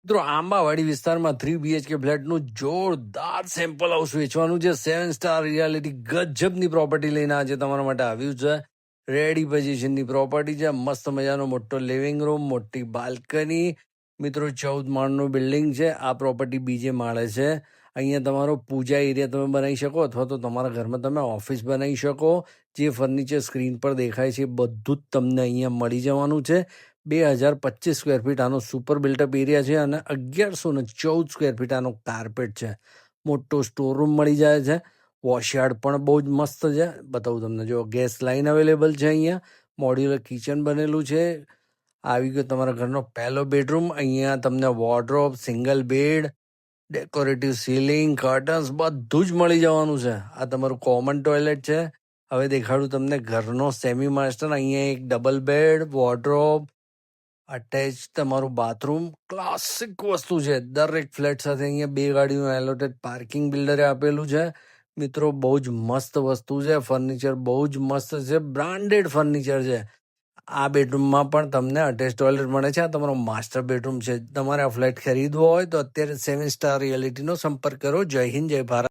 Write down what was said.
મિત્રો આંબાવાડી વિસ્તારમાં 3 BHK ફ્લેટનું જોરદાર સેમ્પલ હાઉસ વેચવાનું છે. 7 સ્ટાર રિયાલિટી ગજબની પ્રોપર્ટી લઈને આજે તમારા માટે આવ્યું છે. રેડી પોઝિશનની પ્રોપર્ટી છે. મસ્ત મજાનો મોટો લિવિંગ રૂમ, મોટી બાલ્કની. મિત્રો 14 માળનું બિલ્ડિંગ છે. આ પ્રોપર્ટી બીજે માળે છે. અહીંયા તમારો પૂજા એરિયા તમે બનાવી શકો અથવા તો તમારા ઘરમાં તમે ઓફિસ બનાવી શકો. જે ફર્નિચર સ્ક્રીન પર દેખાય છે એ બધું જ તમને અહીંયા મળી જવાનું છે. 2025 સ્ક્વેર ફીટ આનો સુપર બિલ્ટઅપ એરિયા છે અને 1114 સ્ક્વેર ફીટ આનો કાર્પેટ છે. મોટો સ્ટોર રૂમ મળી જાય છે. વોશયાર્ડ પણ બહુ જ મસ્ત છે. બતાવું તમને, જો ગેસ લાઇન અવેલેબલ છે. અહીંયા મોડ્યુલર કિચન બનેલું છે. આવી ગયો તમારા ઘરનો પહેલો બેડરૂમ. અહીંયા તમને wardrobe, single bed, decorative ceiling, curtains બધું જ મળી જવાનું છે. આ તમારું કોમન ટોયલેટ છે. હવે દેખાડું તમને ઘરનો સેમી માસ્ટર. અહીંયા એક ડબલ બેડ, વોર્ડરોબ, અટેચ તમારું બાથરૂમ. ક્લાસિક વસ્તુ છે. દરેક ફ્લેટ સાથે અહીંયા 2 ગાડીનું એલોટેડ પાર્કિંગ બિલ્ડરે આપેલું છે. મિત્રો બહુ જ મસ્ત વસ્તુ છે. ફર્નિચર બહુ જ મસ્ત છે. બ્રાન્ડેડ ફર્નિચર છે. આ બેડરૂમમાં પણ તમને અટેચ ટોયલેટ મળે છે. આ તમારો માસ્ટર બેડરૂમ છે. તમારે આ ફ્લેટ ખરીદવો હોય તો અત્યારે 7 સ્ટાર રિયાલિટીનો સંપર્ક કરો. જય હિન્દ, જય ભારત.